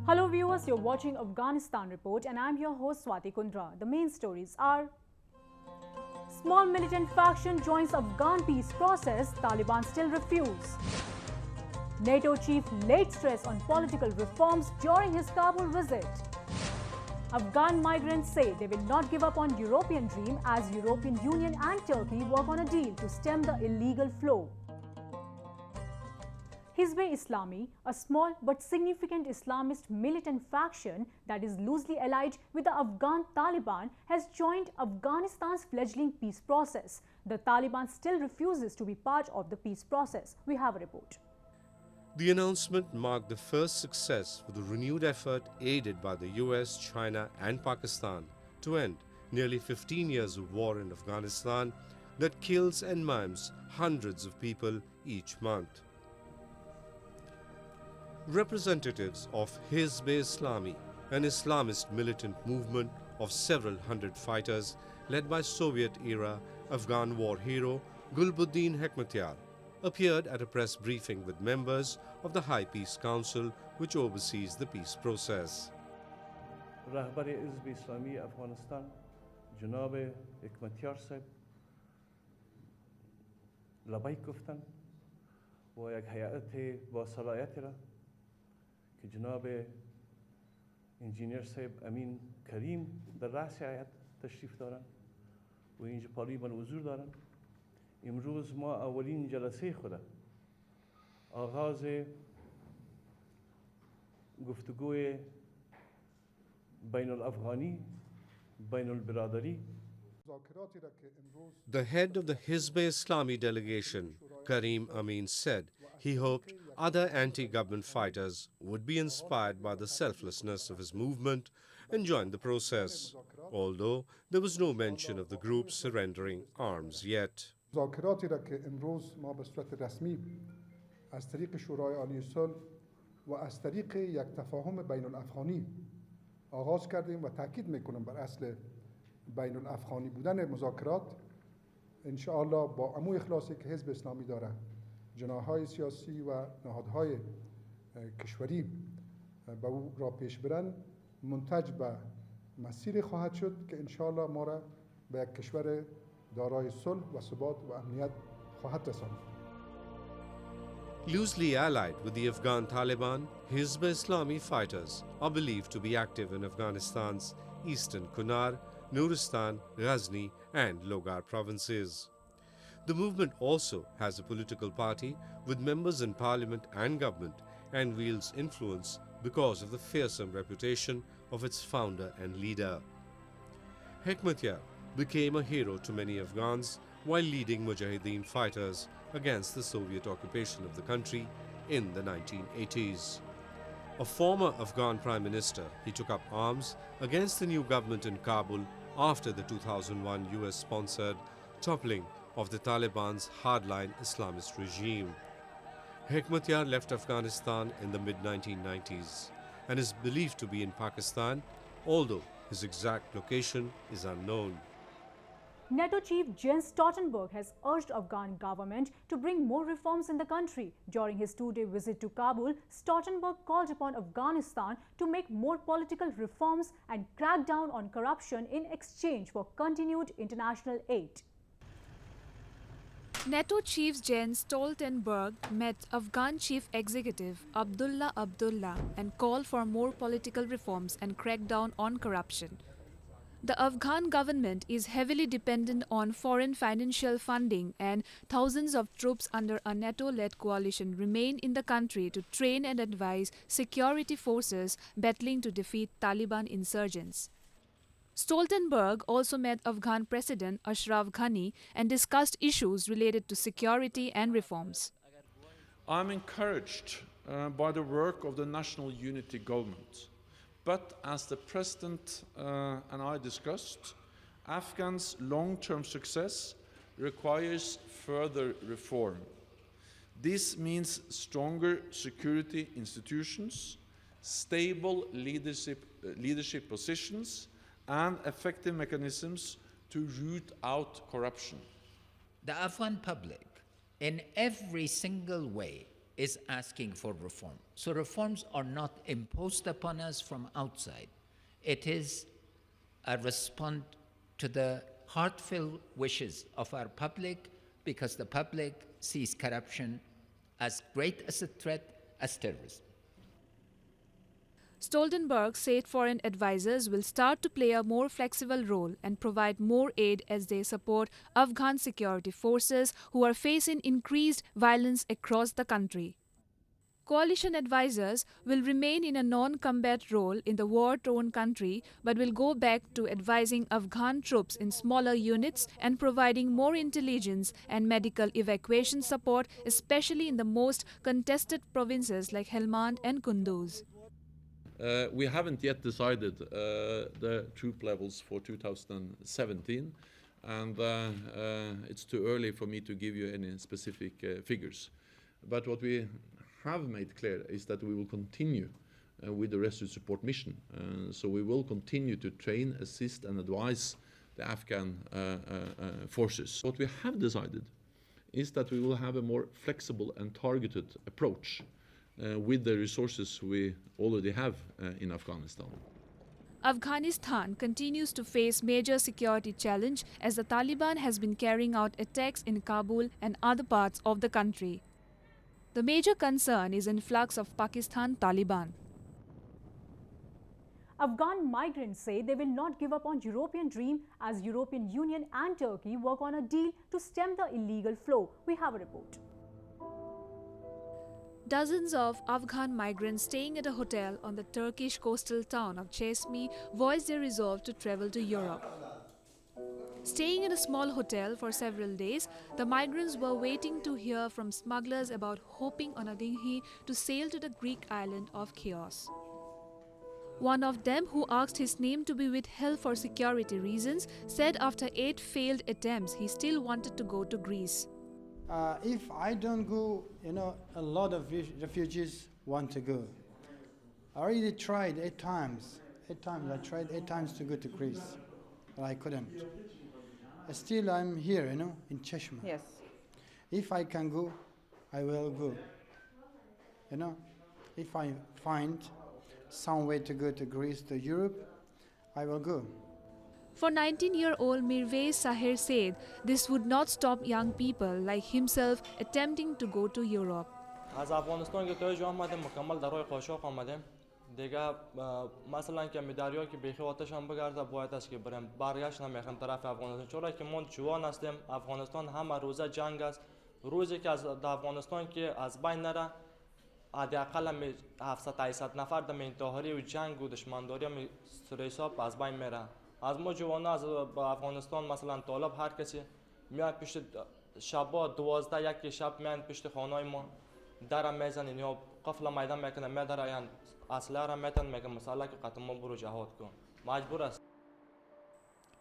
Hello viewers, you're watching Afghanistan Report and I'm your host Swati Kundra. The main stories are: small militant faction joins Afghan peace process, Taliban still refuse. NATO chief laid stress on political reforms during his Kabul visit. Afghan migrants say they will not give up on European dream as European Union and Turkey work on a deal to stem the illegal flow. Hizb-e-Islami, a small but significant Islamist militant faction that is loosely allied with the Afghan Taliban, has joined Afghanistan's fledgling peace process. The Taliban still refuses to be part of the peace process. We have a report. The announcement marked the first success for the renewed effort aided by the US, China and Pakistan to end nearly 15 years of war in Afghanistan that kills and maims hundreds of people each month. Representatives of Hizb-e-Islami, an Islamist militant movement of several hundred fighters led by Soviet-era Afghan war hero Gulbuddin Hekmatyar, appeared at a press briefing with members of the High Peace Council which oversees the peace process. رهبر حزب اسلامی افغانستان جناب حکمتیار صاحب لبیک گفتن و یک هیئت با صلاحیت را که جناب انجینیر صاحب امین کریم در رأس هیئت تشریف دارند و اینجا پارلیمان حضور دارند. امروز ما اولین جلسه خود آغاز گفتگوی بین الافغانی بین البرادری. The head of the Hizb-e-Islami delegation, Karim Amin, said he hoped other anti-government fighters would be inspired by the selflessness of his movement and join the process, although there was no mention of the group surrendering arms yet. مذاکراتی را که امروز ما به صورت رسمی از طریق شورای عالی صلح و از طریق یک تفاهم بین الافغانی آغاز کردیم و تاکید میکنم بر اصل بین الافغانی بودن مذاکرات، ان شاء الله با عمو اخلاصی که حزب اسلامی داره، جناح‌های سیاسی و نهادهای کشوری به او را پیش برن، منتج به مسیر خواهد شد که ان شاء الله ما را به یک کشور دارای صلح و ثبات و امنیت خواهد رساند. Loosely allied with the Afghan Taliban, Hizb-e-Islami fighters are believed to be active in Afghanistan's eastern Kunar, Nuristan, Ghazni and Logar provinces. The movement also has a political party with members in parliament and government and wields influence because of the fearsome reputation of its founder and leader. Hekmatyar became a hero to many Afghans while leading Mujahideen fighters against the Soviet occupation of the country in the 1980s. A former Afghan Prime Minister, he took up arms against the new government in Kabul after the 2001 US-sponsored toppling of the Taliban's hardline Islamist regime. Hekmatyar left Afghanistan in the mid-1990s and is believed to be in Pakistan, although his exact location is unknown. NATO chief Jens Stoltenberg has urged Afghan government to bring more reforms in the country. During his two-day visit to Kabul, Stoltenberg called upon Afghanistan to make more political reforms and crack down on corruption in exchange for continued international aid. NATO chief Jens Stoltenberg met Afghan chief executive Abdullah Abdullah and called for more political reforms and crack down on corruption. The Afghan government is heavily dependent on foreign financial funding, and thousands of troops under a NATO-led coalition remain in the country to train and advise security forces battling to defeat Taliban insurgents. Stoltenberg also met Afghan President Ashraf Ghani and discussed issues related to security and reforms. I'm encouraged by the work of the National Unity Government. But as the President and I discussed, Afghans' long-term success requires further reform. This means stronger security institutions, stable leadership positions, and effective mechanisms to root out corruption. The Afghan public, in every single way, is asking for reform. So reforms are not imposed upon us from outside. It is a response to the heartfelt wishes of our public, because the public sees corruption as great as a threat as terrorism. Stoltenberg said foreign advisors will start to play a more flexible role and provide more aid as they support Afghan security forces who are facing increased violence across the country. Coalition advisors will remain in a non-combat role in the war-torn country, but will go back to advising Afghan troops in smaller units and providing more intelligence and medical evacuation support, especially in the most contested provinces like Helmand and Kunduz. We haven't yet decided the troop levels for 2017, and it's too early for me to give you any specific figures. But what we have made clear is that we will continue with the rescue support mission. So we will continue to train, assist and advise the Afghan forces. What we have decided is that we will have a more flexible and targeted approach with the resources we already have in Afghanistan. Afghanistan continues to face major security challenge as the Taliban has been carrying out attacks in Kabul and other parts of the country. The major concern is influx of Pakistan Taliban. Afghan migrants say they will not give up on European dream as European Union and Turkey work on a deal to stem the illegal flow. We have a report. Dozens of Afghan migrants staying at a hotel on the Turkish coastal town of Chesmi voiced their resolve to travel to Europe. Staying in a small hotel for several days, the migrants were waiting to hear from smugglers about hopping on a dinghy to sail to the Greek island of Chios. One of them, who asked his name to be withheld for security reasons, said after 8 failed attempts, he still wanted to go to Greece. If I don't go, a lot of refugees want to go. I already tried 8 times. 8 times. I tried 8 times to go to Greece, but I couldn't. Still, I'm here, in Cheshma. Yes. If I can go, I will go. If I find some way to go to Greece, to Europe, I will go. For 19-year-old Mirvais Sahir said this would not stop young people like himself attempting to go to Europe. از افغانستان که تا اینجا آمدیم مکمل در راه قاچاق آمدیم دیگه مثلا که می دریا که بیخی آتش هم بگرده باید است که بریم برگشت نمیخوایم طرف افغانستان چرا که ما جوان هستیم افغانستان همه روزه جنگ است روزی که از افغانستان که از بین نره حداقل 700-800 نفر در انتحاری و جنگ و دشمنداری هم سر حساب از بین میره از ما جوانا از افغانستان مثلا طالب هر کسی میاد پشت شبا 12 یک شب میان پشت خانه ما در میزنن یا قفل میدان میکنن میدارن اسلحه را میتن میگن مثلا که قطع ما برو جهاد کن مجبور است.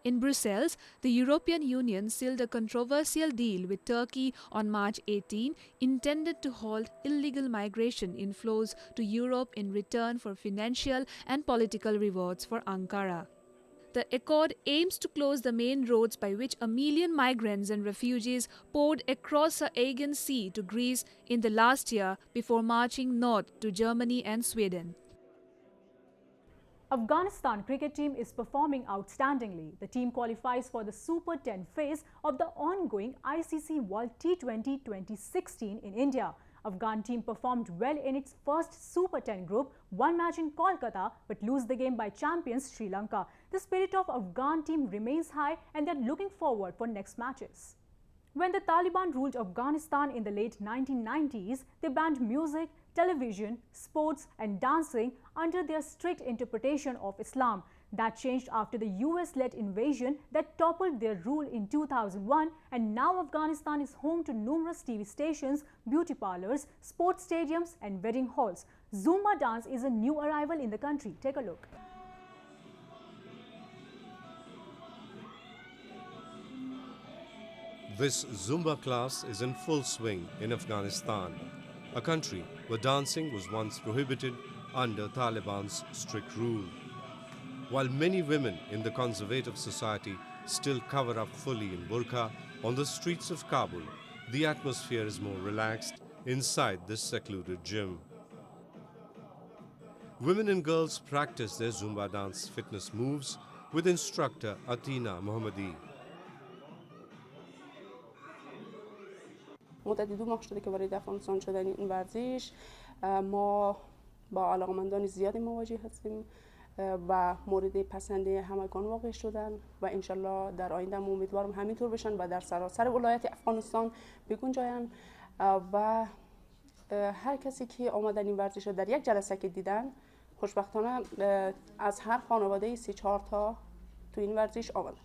In Brussels, the European Union sealed a controversial deal with Turkey on March 18, intended to halt illegal migration inflows to Europe in return for financial and political rewards for Ankara. The accord aims to close the main roads by which 1 million migrants and refugees poured across the Aegean Sea to Greece in the last year before marching north to Germany and Sweden. Afghanistan cricket team is performing outstandingly. The team qualifies for the Super 10 phase of the ongoing ICC World T20 2016 in India. Afghan team performed well in its first Super 10 group, won match in Kolkata but lose the game by champions Sri Lanka. The spirit of Afghan team remains high and they're looking forward for next matches. When the Taliban ruled Afghanistan in the late 1990s, they banned music, television, sports and dancing under their strict interpretation of Islam. That changed after the US-led invasion that toppled their rule in 2001, and now Afghanistan is home to numerous TV stations, beauty parlors, sports stadiums and wedding halls. Zumba dance is a new arrival in the country. Take a look. This Zumba class is in full swing in Afghanistan, a country where dancing was once prohibited under Taliban's strict rule. While many women in the conservative society still cover up fully in burqa, on the streets of Kabul, the atmosphere is more relaxed inside this secluded gym. Women and girls practice their Zumba dance fitness moves with instructor Atina Mohammadi. مدت 2 ماه شده که وارد افغانستان شدن این ورزش ما با علاقمندان زیادی مواجه هستیم و مورد پسند همگان واقع شدن و انشالله در آینده امیدوارم همینطور بشن و در سراسر ولایت افغانستان بگنجاین و هر کسی که آمدن این ورزش رو در یک جلسه که دیدن خوشبختانه از هر خانواده 3-4 تا تو این ورزش آمدن.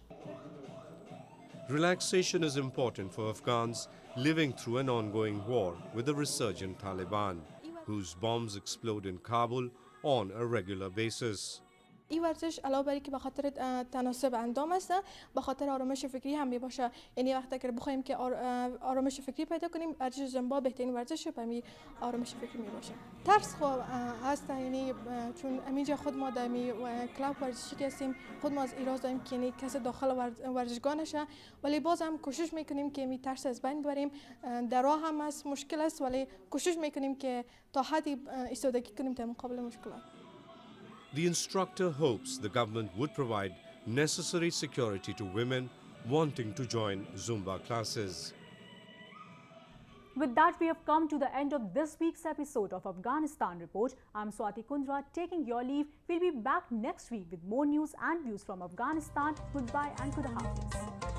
Relaxation is important for Afghans living through an ongoing war with the resurgent Taliban, whose bombs explode in Kabul on a regular basis. این ورزش علاوه بر اینکه به خاطر تناسب اندام است، به خاطر آرامش فکری هم میباشه. یعنی وقتی که بخوایم که آرامش فکری پیدا کنیم، ورزش زنبا بهترین ورزش برای آرامش فکری میباشه. ترس خب هست، یعنی چون همینجا خود ما در کلاب ورزشی که هستیم، خود ما از ایراز داریم که یعنی کسی داخل ورزشگاه نشه، ولی باز هم کوشش میکنیم که می ترس از بین ببریم. در راه هم است، مشکل است، ولی کوشش میکنیم که تا حدی ایستادگی کنیم در مقابل مشکلات. The instructor hopes the government would provide necessary security to women wanting to join Zumba classes. With that, we have come to the end of this week's episode of Afghanistan Report. I'm Swati Kundra taking your leave. We'll be back next week with more news and views from Afghanistan. Goodbye and Khuda Hafiz.